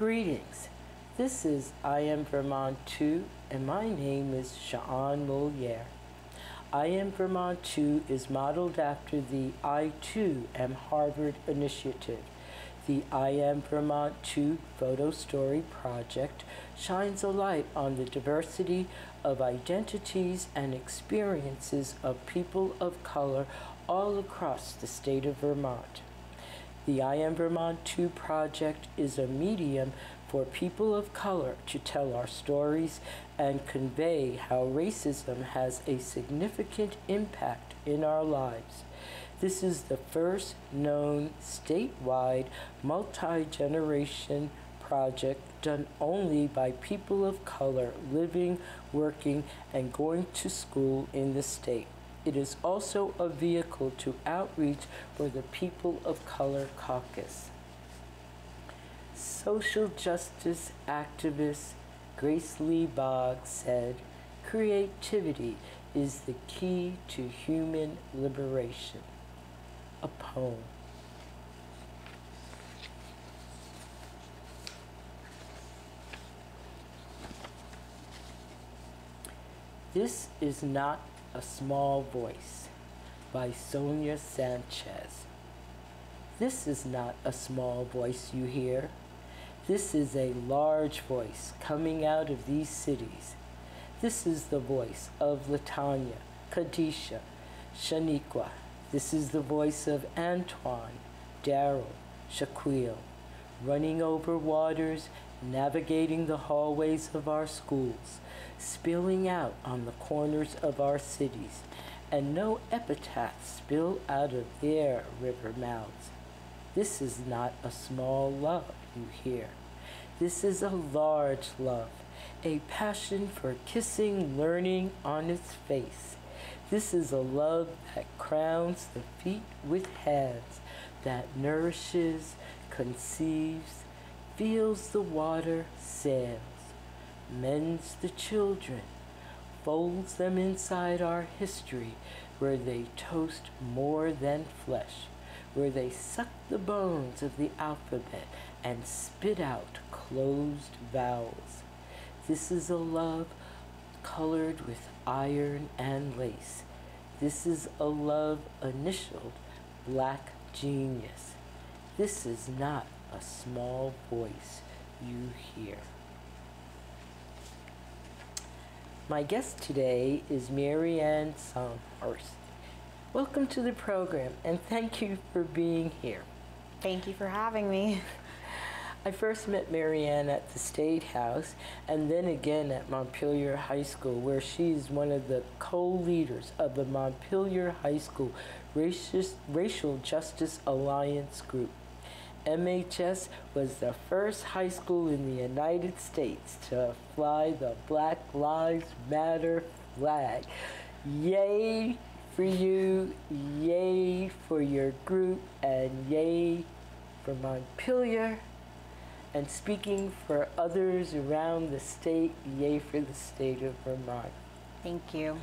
Greetings. This is I Am Vermont 2, and my name is Sean Moliere. I Am Vermont 2 is modeled after the I Too Am Harvard initiative. The I Am Vermont 2 photo story project shines a light on the diversity of identities and experiences of people of color all across the state of Vermont. The I Am Vermont 2 project is a medium for people of color to tell our stories and convey how racism has a significant impact in our lives. This is the first known statewide multi-generation project done only by people of color living, working, and going to school in the state. It is also a vehicle to outreach for the People of Color Caucus. Social justice activist Grace Lee Boggs said, "Creativity is the key to human liberation." A poem. This is not a Small Voice by Sonia Sanchez. This is not a small voice you hear. This is a large voice coming out of these cities. This is the voice of Latanya, Kadisha, Shaniqua. This is the voice of Antoine, Daryl, Shaquille, running over waters, navigating the hallways of our schools, spilling out on the corners of our cities, and no epitaphs spill out of their river mouths. This is not a small love you hear. This is a large love, a passion for kissing learning on its face. This is a love that crowns the feet with hands, that nourishes, conceives, feels the water, sails, mends the children, folds them inside our history, where they toast more than flesh, where they suck the bones of the alphabet and spit out closed vowels. This is a love colored with iron and lace. This is a love initialed Black Genius. This is not a small voice you hear. My guest today is MaryAnn Songhurst. Welcome to the program, and thank you for being here. Thank you for having me. I first met MaryAnn at the State House, and then again at Montpelier High School, where she is one of the co-leaders of the Montpelier High School Racial Justice Alliance Group. MHS was the first high school in the United States to fly the Black Lives Matter flag. Yay for you, yay for your group, and yay for Montpelier. And speaking for others around the state, yay for the state of Vermont. Thank you.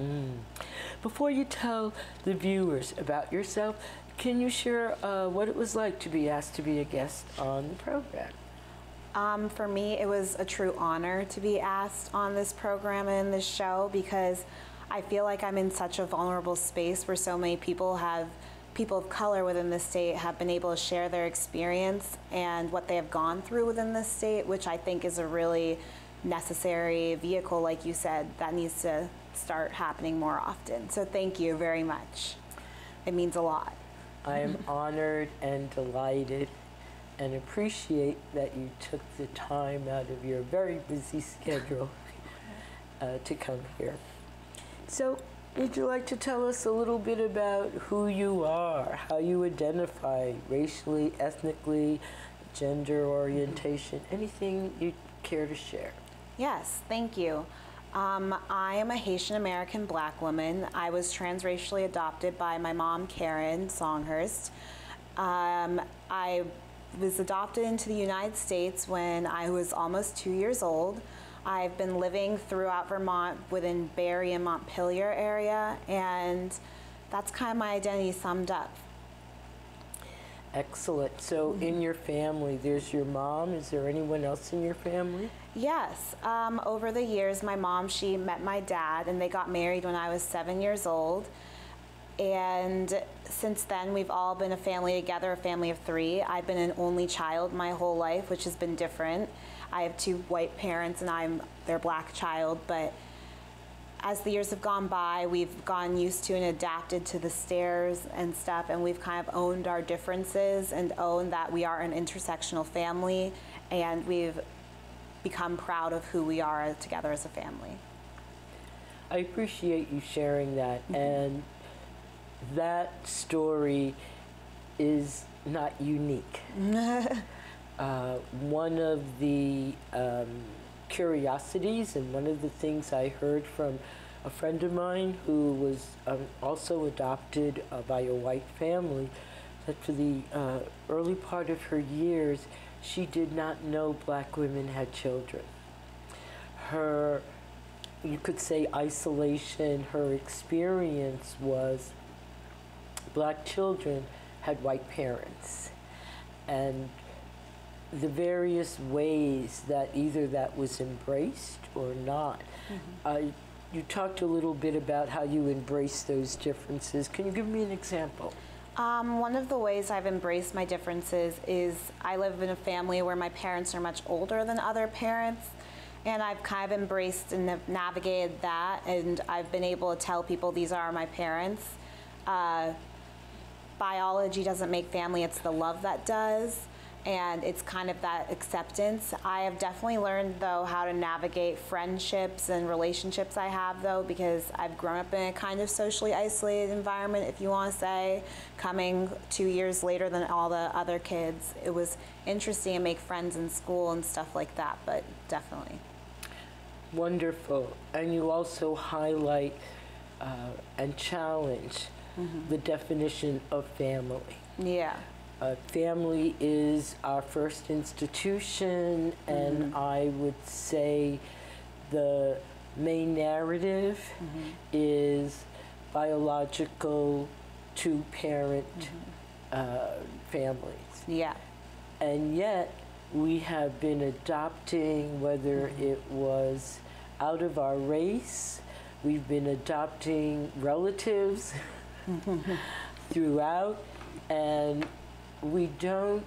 Before you tell the viewers about yourself, can you share what it was like to be asked to be a guest on the program? For me, it was a true honor to be asked on this program and this show, because I feel like I'm in such a vulnerable space where so many people of color within the state have been able to share their experience and what they have gone through within the state, which I think is a really necessary vehicle, like you said, that needs to start happening more often. So thank you very much. It means a lot. I am honored and delighted and appreciate that you took the time out of your very busy schedule to come here. So, would you like to tell us a little bit about who you are, how you identify racially, ethnically, gender orientation, anything you'd care to share? Yes, thank you. I am a Haitian American Black woman. I was transracially adopted by my mom, Karen Songhurst. I was adopted into the United States when I was almost 2 years old. I've been living throughout Vermont within Barre and Montpelier area, and that's kind of my identity summed up. Excellent. So in your family, there's your mom. Is there anyone else in your family? Yes. Over the years, my mom, she met my dad, and they got married when I was 7 years old. And since then, we've all been a family together, a family of 3. I've been an only child my whole life, which has been different. I have 2 white parents, and I'm their black child. But as the years have gone by, we've gotten used to and adapted to the stares and stuff, and we've kind of owned our differences and owned that we are an intersectional family, and we've become proud of who we are together as a family. I appreciate you sharing that, and that story is not unique. One of the curiosities and one of the things I heard from a friend of mine who was also adopted by a white family, that for the early part of her years, she did not know black women had children. Her, you could say, isolation, her experience was black children had white parents. And the various ways that either that was embraced or not. You talked a little bit about how you embrace those differences. Can you give me an example? One of the ways I've embraced my differences is I live in a family where my parents are much older than other parents, and I've kind of embraced and navigated that, and I've been able to tell people these are my parents. Biology doesn't make family, it's the love that does. And it's kind of that acceptance. I have definitely learned, though, how to navigate friendships and relationships I have, though, because I've grown up in a kind of socially isolated environment, if you want to say, coming 2 years later than all the other kids. It was interesting to make friends in school and stuff like that, but definitely. Wonderful. And you also highlight and challenge the definition of family. Yeah. Family is our first institution, and I would say the main narrative is biological 2-parent families. Yeah. And yet we have been adopting, whether it was out of our race, we've been adopting relatives throughout, and we don't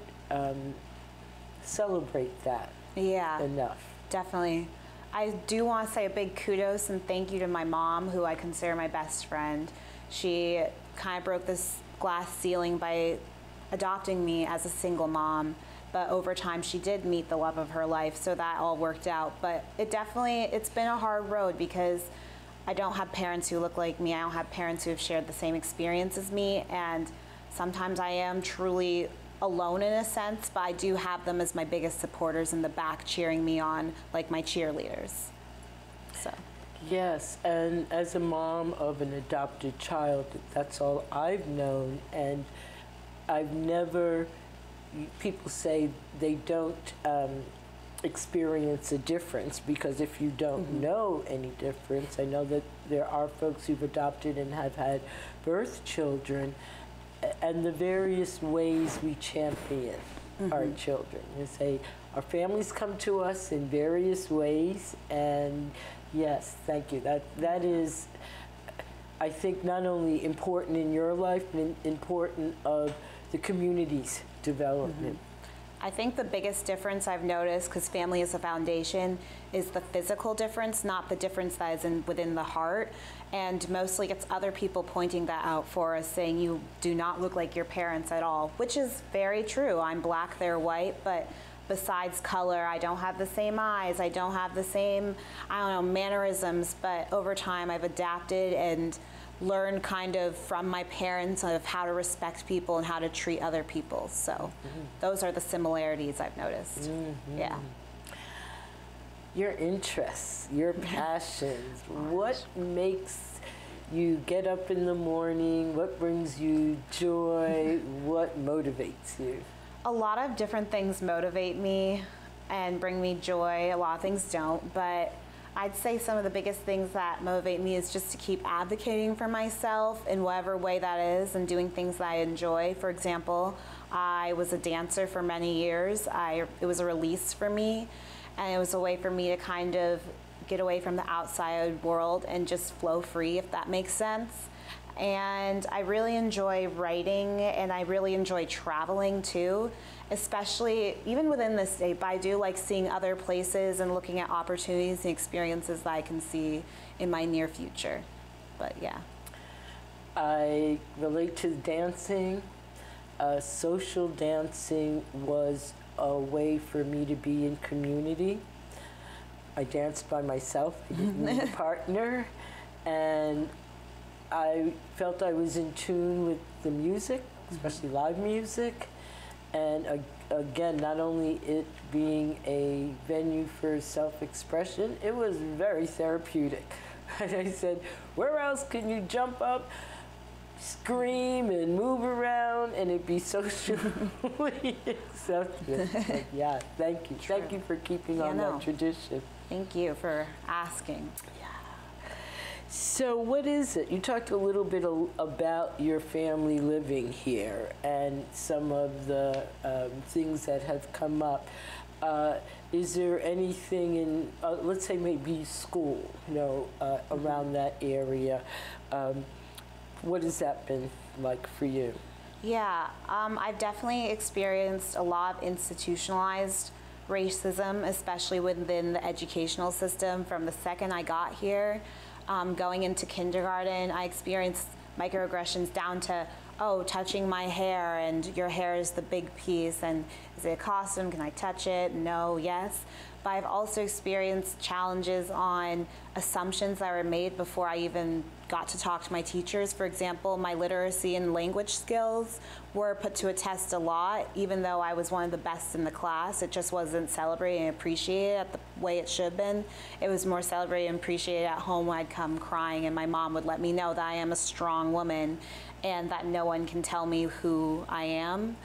celebrate that enough. Definitely. I do want to say a big kudos and thank you to my mom, who I consider my best friend. She kind of broke this glass ceiling by adopting me as a single mom, but over time she did meet the love of her life, so that all worked out. But it's been a hard road because I don't have parents who look like me. I don't have parents who have shared the same experience as me, and sometimes I am truly alone in a sense, but I do have them as my biggest supporters in the back cheering me on, like my cheerleaders. So. Yes, and as a mom of an adopted child, that's all I've known, and I've never, people say they don't experience a difference, because if you don't know any difference, I know that there are folks who've adopted and have had birth children, and the various ways we champion our children. You say, our families come to us in various ways, and yes, thank you. That is, I think, not only important in your life, but important of the community's development. I think the biggest difference I've noticed, because family is a foundation, is the physical difference, not the difference that is within the heart. And mostly it's other people pointing that out for us, saying you do not look like your parents at all, which is very true. I'm black, they're white, but besides color, I don't have the same eyes, I don't have the same, mannerisms, but over time I've adapted and learned kind of from my parents of how to respect people and how to treat other people. So those are the similarities I've noticed. Yeah. Your interests, your passions, what makes you get up in the morning, what brings you joy, what motivates you? A lot of different things motivate me and bring me joy. A lot of things don't, but I'd say some of the biggest things that motivate me is just to keep advocating for myself in whatever way that is and doing things that I enjoy. For example, I was a dancer for many years. It was a release for me, and it was a way for me to kind of get away from the outside world and just flow free, if that makes sense. And I really enjoy writing, and I really enjoy traveling too, especially even within the state. But I do like seeing other places and looking at opportunities and experiences that I can see in my near future. But yeah. I relate to dancing. Social dancing was a way for me to be in community. I danced by myself, I didn't need a partner, and I felt I was in tune with the music, especially live music, and again, not only it being a venue for self-expression, it was very therapeutic. And I said, where else can you jump up, scream and move around and it'd be socially accepted? Like, yeah, thank you. True. Thank you for keeping on that tradition. Thank you for asking. Yeah. So what is it? You talked a little bit about your family living here and some of the things that have come up. Is there anything in, let's say maybe school, around that area? What has that been like for you? Yeah, I've definitely experienced a lot of institutionalized racism, especially within the educational system. From the second I got here, going into kindergarten, I experienced microaggressions down to, oh, touching my hair, and your hair is the big piece, and is it a costume? Can I touch it? No, yes. But I've also experienced challenges on assumptions that were made before I even got to talk to my teachers. For example, my literacy and language skills were put to a test a lot, even though I was one of the best in the class. It just wasn't celebrated and appreciated at the way it should have been. It was more celebrated and appreciated at home when I'd come crying, and my mom would let me know that I am a strong woman and that no one can tell me who I am.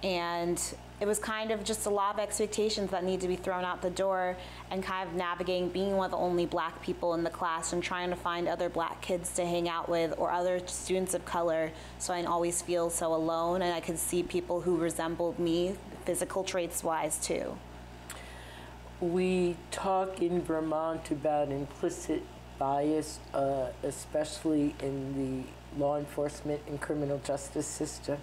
And it was kind of just a lot of expectations that need to be thrown out the door, and kind of navigating being one of the only black people in the class and trying to find other black kids to hang out with or other students of color, so I didn't always feel so alone, and I could see people who resembled me physical traits wise too. We talk in Vermont about implicit bias, especially in the law enforcement and criminal justice system.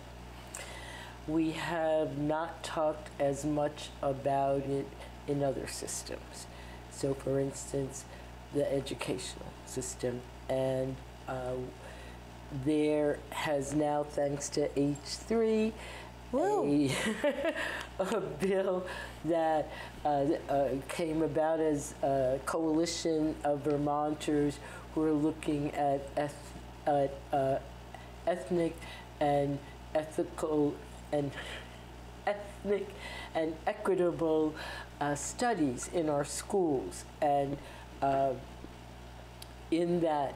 We have not talked as much about it in other systems. So for instance, the educational system. And there has now, thanks to H3, a bill that came about as a coalition of Vermonters who are looking at ethnic and ethical and ethnic and equitable studies in our schools. And in that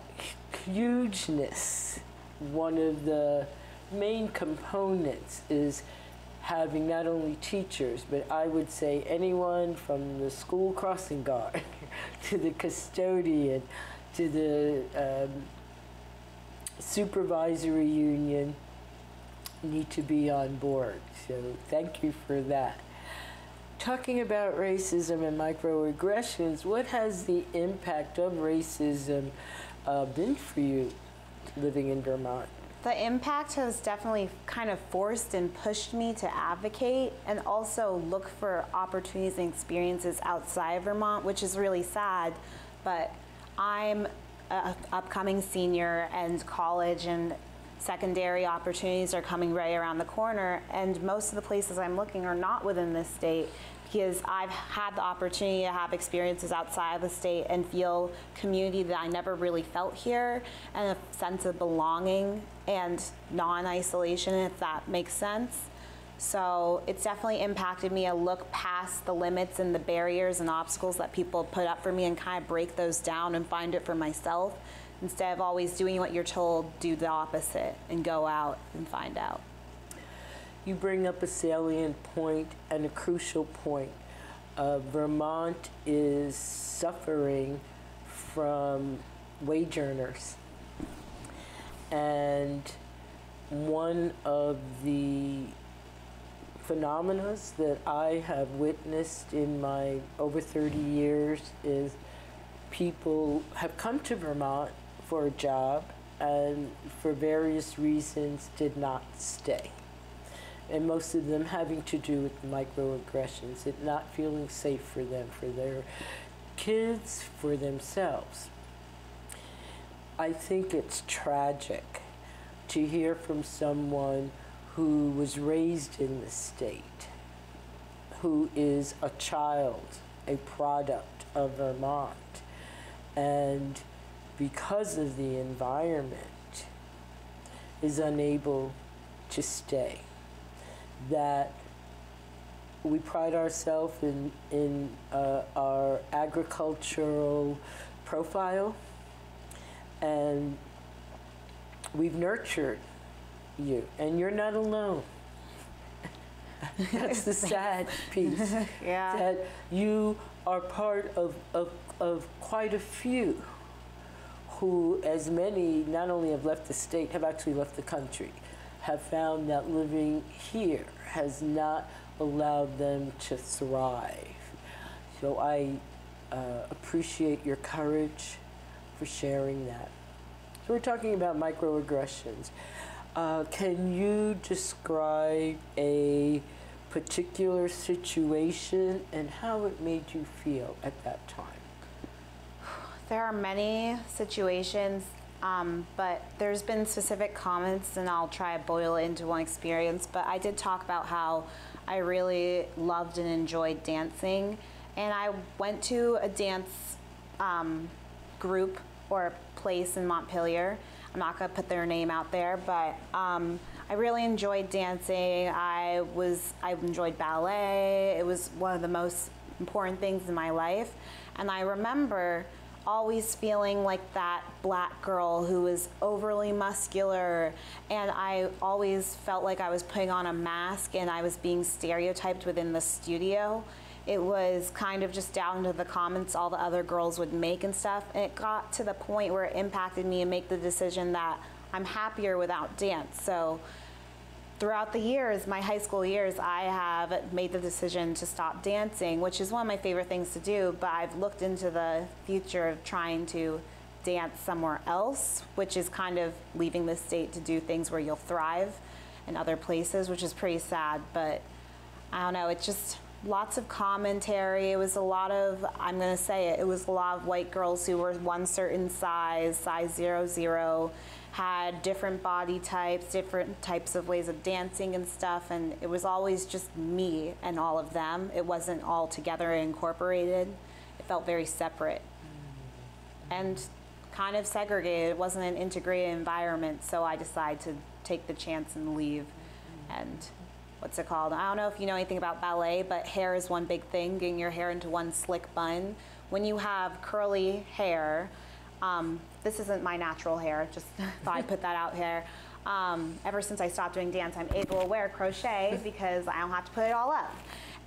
hugeness, one of the main components is having not only teachers, but I would say anyone from the school crossing guard to the custodian to the supervisory union need to be on board. So thank you for that. Talking about racism and microaggressions, what has the impact of racism been for you living in Vermont? The impact has definitely kind of forced and pushed me to advocate and also look for opportunities and experiences outside of Vermont, which is really sad, but I'm an upcoming senior, and college and secondary opportunities are coming right around the corner, and most of the places I'm looking are not within this state, because I've had the opportunity to have experiences outside of the state and feel community that I never really felt here, and a sense of belonging and non-isolation, if that makes sense. So it's definitely impacted me to look past the limits and the barriers and obstacles that people put up for me and kind of break those down and find it for myself. Instead of always doing what you're told, do the opposite and go out and find out. You bring up a salient point and a crucial point. Vermont is suffering from wage earners. And one of the phenomena that I have witnessed in my over 30 years is people have come to Vermont for a job and for various reasons did not stay. And most of them having to do with microaggressions, it not feeling safe for them, for their kids, for themselves. I think it's tragic to hear from someone who was raised in the state, who is a child, a product of Vermont, and because of the environment is unable to stay. That we pride ourselves in our agricultural profile, and we've nurtured you, and you're not alone. That's the sad piece. Yeah. That you are part of quite a few who, as many not only have left the state, have actually left the country, have found that living here has not allowed them to thrive. So I appreciate your courage for sharing that. So we're talking about microaggressions. Can you describe a particular situation and how it made you feel at that time? There are many situations, but there's been specific comments, and I'll try to boil it into one experience. But I did talk about how I really loved and enjoyed dancing, and I went to a dance group or place in Montpelier. I'm not going to put their name out there, but I really enjoyed dancing. I enjoyed ballet. It was one of the most important things in my life, and I remember always feeling like that black girl who was overly muscular, and I always felt like I was putting on a mask and I was being stereotyped within the studio. It was kind of just down to the comments all the other girls would make and stuff, and it got to the point where it impacted me and make the decision that I'm happier without dance. So throughout the years, my high school years, I have made the decision to stop dancing, which is one of my favorite things to do, but I've looked into the future of trying to dance somewhere else, which is kind of leaving the state to do things where you'll thrive in other places, which is pretty sad. But I don't know, it's just lots of commentary. It was a lot of, I'm gonna say it, it was a lot of white girls who were one certain size 0, had different body types, different types of ways of dancing and stuff, and it was always just me and all of them. It wasn't all together incorporated. It felt very separate and kind of segregated. It wasn't an integrated environment, so I decided to take the chance and leave. And what's it called? I don't know if you know anything about ballet, but hair is one big thing, getting your hair into one slick bun. When you have curly hair, this isn't my natural hair, just thought I'd put that out here. Ever since I stopped doing dance, I'm able to wear crochet because I don't have to put it all up.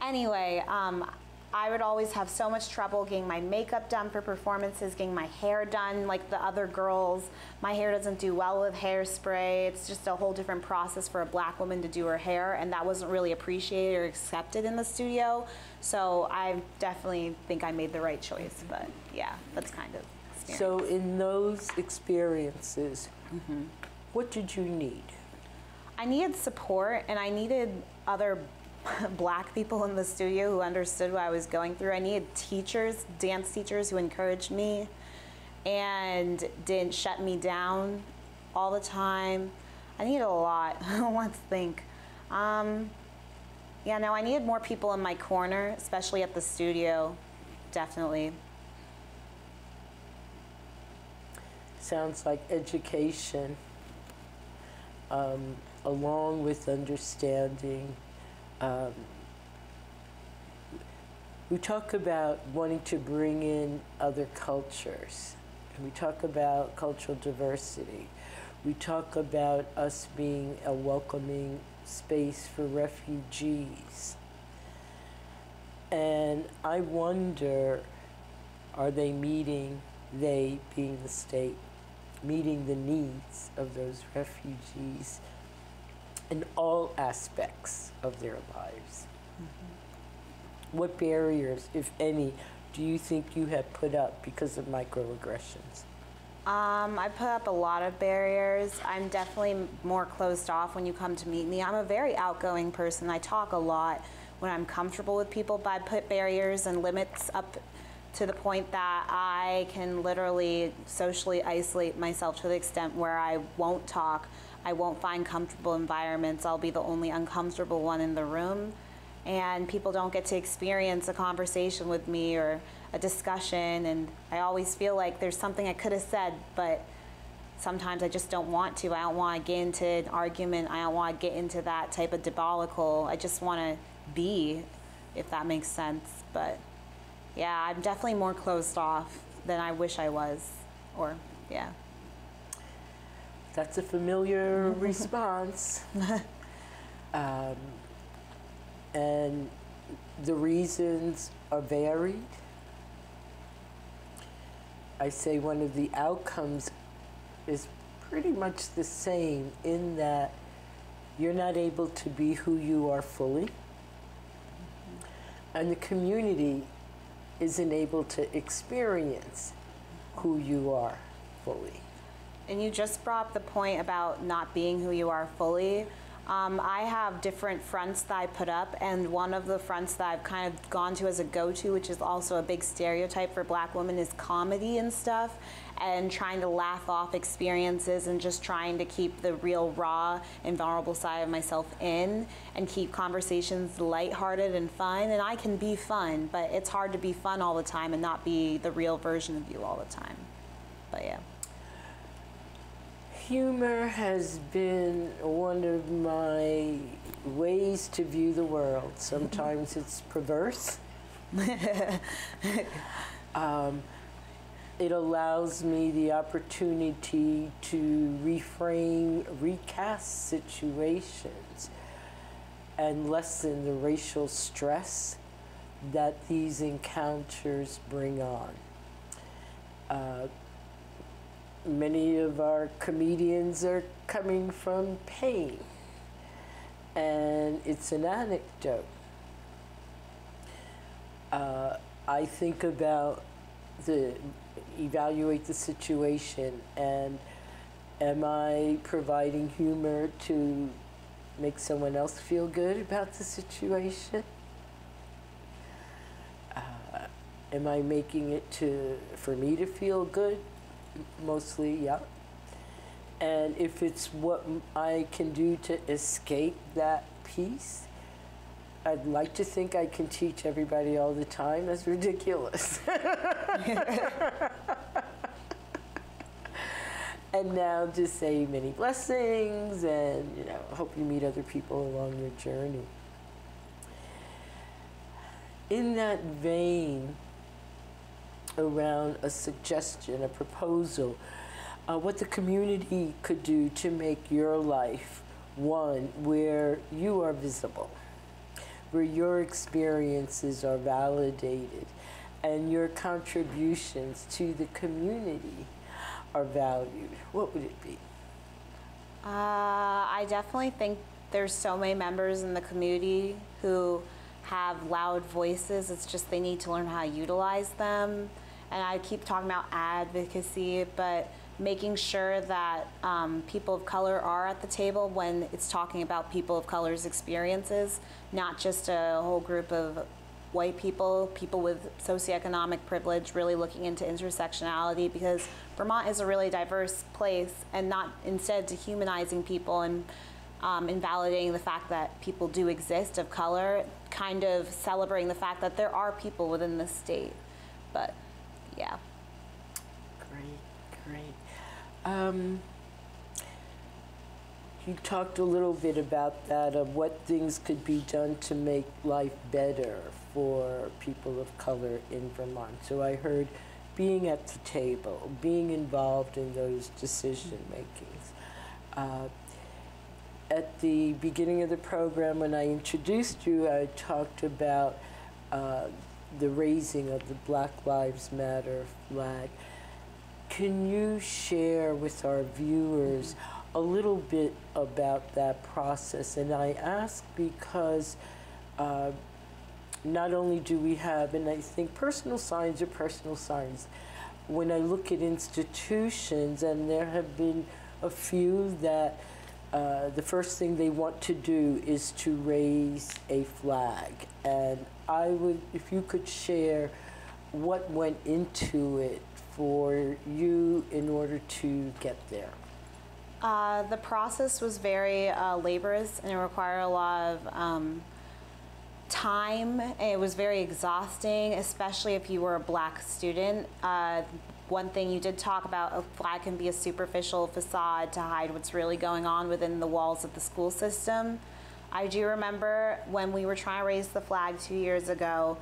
Anyway, I would always have so much trouble getting my makeup done for performances, getting my hair done like the other girls. My hair doesn't do well with hairspray. It's just a whole different process for a black woman to do her hair, and that wasn't really appreciated or accepted in the studio. So I definitely think I made the right choice, but yeah, that's kind of experience. So in those experiences, what did you need? I needed support, and I needed other black people in the studio who understood what I was going through. I needed teachers, dance teachers, who encouraged me and didn't shut me down all the time. I needed a lot. Let's think. Yeah, no, I needed more people in my corner, especially at the studio, definitely. Sounds like education, along with understanding. We talk about wanting to bring in other cultures. And we talk about cultural diversity. We talk about us being a welcoming space for refugees. And I wonder, are they being the state, meeting the needs of those refugees in all aspects of their lives. What barriers, if any, do you think you have put up because of microaggressions? I put up a lot of barriers. I'm definitely more closed off when you come to meet me. I'm a very outgoing person. I talk a lot when I'm comfortable with people, but I put barriers and limits up to the point that I can literally socially isolate myself to the extent where I won't talk. I won't find comfortable environments. I'll be the only uncomfortable one in the room. And people don't get to experience a conversation with me or a discussion, and I always feel like there's something I could have said, but sometimes I just don't want to. I don't want to get into an argument. I don't want to get into that type of debacle. I just want to be, if that makes sense. But yeah, I'm definitely more closed off than I wish I was, or yeah. That's a familiar response. And the reasons are varied. I say one of the outcomes is pretty much the same in that you're not able to be who you are fully, and the community isn't able to experience who you are fully. And you just brought up the point about not being who you are fully. I have different fronts that I put up, and one of the fronts that I've kind of gone to as a go-to, which is also a big stereotype for Black women, is comedy and stuff, and trying to laugh off experiences and just trying to keep the real, raw, and vulnerable side of myself in and keep conversations lighthearted and fun. And I can be fun, but it's hard to be fun all the time and not be the real version of you all the time. But yeah. Humor has been one of my ways to view the world. Sometimes it's perverse. It allows me the opportunity to reframe, recast situations and lessen the racial stress that these encounters bring on. Many of our comedians are coming from pain, and it's an anecdote. I think about evaluate the situation, and am I providing humor to make someone else feel good about the situation? Am I making it for me to feel good? Mostly, yeah. And if it's what I can do to escape that piece, I'd like to think I can teach everybody all the time. That's ridiculous. And now just say many blessings, and hope you meet other people along your journey. In that vein, around a suggestion, a proposal, what the community could do to make your life one where you are visible, where your experiences are validated, and your contributions to the community are valued. What would it be? I definitely think there's so many members in the community who have loud voices. It's just they need to learn how to utilize them. And I keep talking about advocacy, but making sure that people of color are at the table when it's talking about people of color's experiences, not just a whole group of white people, people with socioeconomic privilege, really looking into intersectionality, because Vermont is a really diverse place, and not instead dehumanizing people and invalidating the fact that people do exist of color, kind of celebrating the fact that there are people within the state. But yeah. Great. You talked a little bit about that, of what things could be done to make life better for people of color in Vermont. So I heard being at the table, being involved in those decision makings. At the beginning of the program, when I introduced you, I talked about the raising of the Black Lives Matter flag. Can you share with our viewers a little bit about that process. And I ask because not only do we have, and I think personal signs are personal signs. When I look at institutions, and there have been a few that the first thing they want to do is to raise a flag. And I would, if you could share what went into it for you in order to get there. The process was very laborious, and it required a lot of time. It was very exhausting, especially if you were a Black student. One thing you did talk about, a flag can be a superficial facade to hide what's really going on within the walls of the school system. I do remember when we were trying to raise the flag 2 years ago,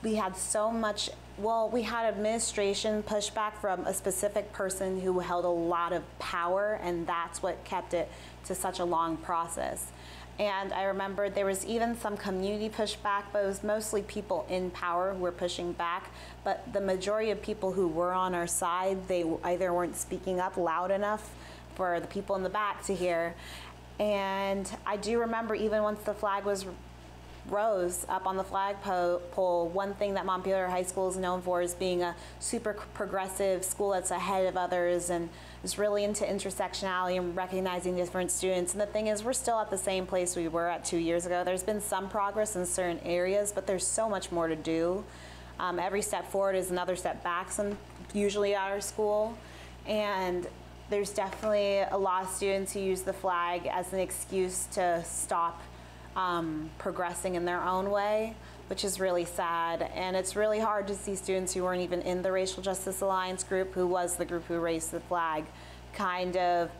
we had so much, we had administration pushback from a specific person who held a lot of power, and that's what kept it to such a long process. And I remember there was even some community pushback, but it was mostly people in power who were pushing back. But the majority of people who were on our side, they either weren't speaking up loud enough for the people in the back to hear. And I do remember even once the flag was rose up on the flagpole, one thing that Montpelier High School is known for is being a super progressive school that's ahead of others and is really into intersectionality and recognizing different students. And the thing is, we're still at the same place we were at 2 years ago. There's been some progress in certain areas, but there's so much more to do. Every step forward is another step back, usually at our school. And there's definitely a lot of students who use the flag as an excuse to stop progressing in their own way, which is really sad. And it's really hard to see students who weren't even in the Racial Justice Alliance group, who was the group who raised the flag, kind of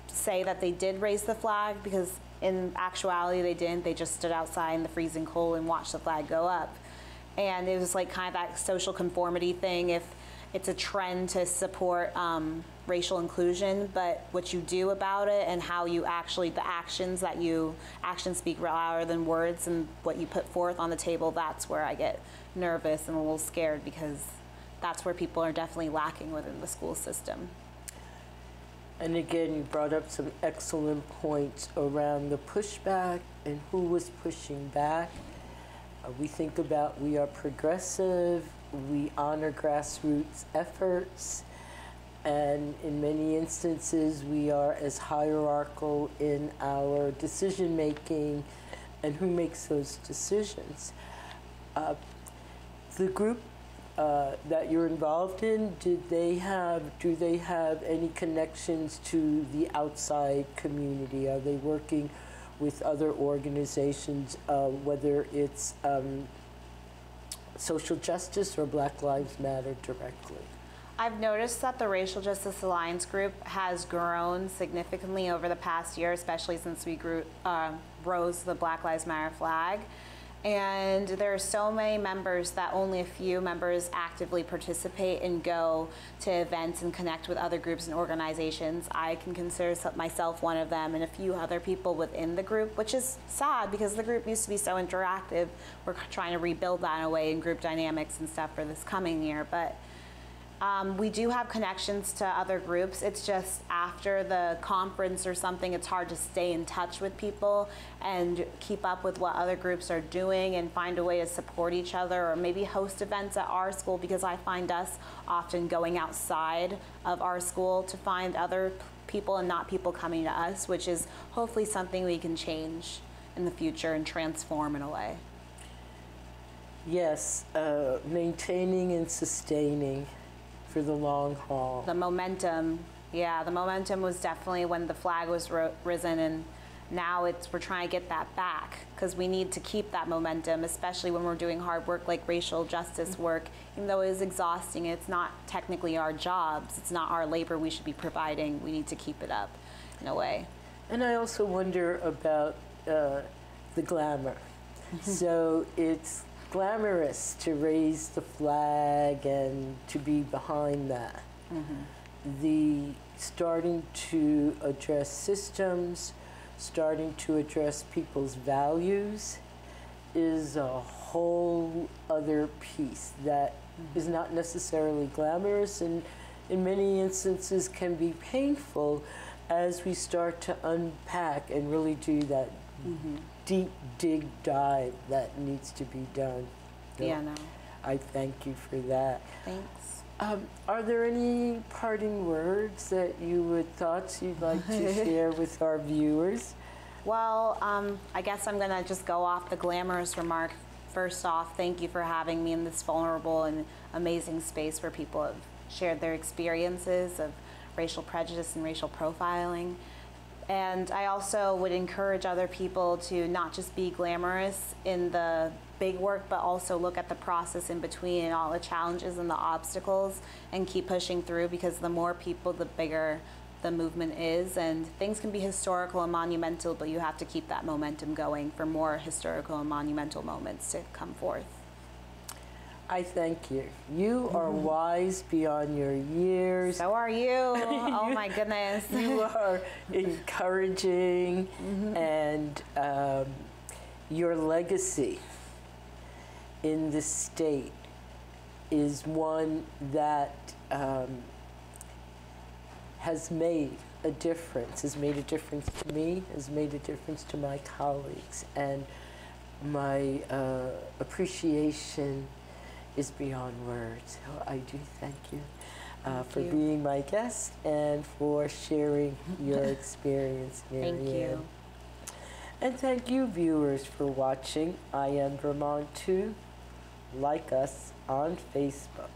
say that they did raise the flag, because in actuality they didn't. They just stood outside in the freezing cold and watched the flag go up. And it was like kind of that social conformity thing. If it's a trend to support racial inclusion, but what you do about it and how you actually, the actions speak louder than words, and what you put forth on the table, that's where I get nervous and a little scared, because that's where people are definitely lacking within the school system. And again, you brought up some excellent points around the pushback and who was pushing back. We think about, we are progressive, we honor grassroots efforts, and in many instances we are as hierarchical in our decision making and who makes those decisions. The group that you're involved in, do they have any connections to the outside community? Are they working with other organizations, whether it's social justice or Black Lives Matter directly? I've noticed that the Racial Justice Alliance group has grown significantly over the past year, especially since we rose the Black Lives Matter flag. And there are so many members that only a few members actively participate and go to events and connect with other groups and organizations. I can consider myself one of them, and a few other people within the group, which is sad because the group used to be so interactive. We're trying to rebuild that in a way in group dynamics and stuff for this coming year. But we do have connections to other groups. It's just after the conference or something, it's hard to stay in touch with people and keep up with what other groups are doing and find a way to support each other, or maybe host events at our school, because I find us often going outside of our school to find other people and not people coming to us, which is hopefully something we can change in the future and transform in a way. Yes, maintaining and sustaining for the long haul. The momentum, yeah, the momentum was definitely when the flag was risen, and now we're trying to get that back, because we need to keep that momentum, especially when we're doing hard work like racial justice work. Even though it is exhausting, it's not technically our jobs, it's not our labor we should be providing. We need to keep it up in a way. And I also wonder about the glamour. So it's glamorous to raise the flag and to be behind that. The starting to address systems, starting to address people's values is a whole other piece that is not necessarily glamorous, and in many instances can be painful, as we start to unpack and really do that deep dig dive that needs to be done. So Yeah, no. I thank you for that. Thanks. Are there any parting words that thoughts you'd like to share with our viewers? Well, I guess I'm going to just go off the glamorous remark. First off, thank you for having me in this vulnerable and amazing space where people have shared their experiences of racial prejudice and racial profiling. And I also would encourage other people to not just be glamorous in the big work, but also look at the process in between and all the challenges and the obstacles and keep pushing through, because the more people, the bigger the movement is. And things can be historical and monumental, but you have to keep that momentum going for more historical and monumental moments to come forth. I thank you. You are wise beyond your years. So are you. Oh my goodness. You are encouraging, and your legacy in the state is one that has made a difference, has made a difference to me, has made a difference to my colleagues, and my appreciation is beyond words. So I do thank you for being my guest and for sharing your experience, MaryAnn. Thank you. And thank you, viewers, for watching I Am Vermont 2. Like us on Facebook.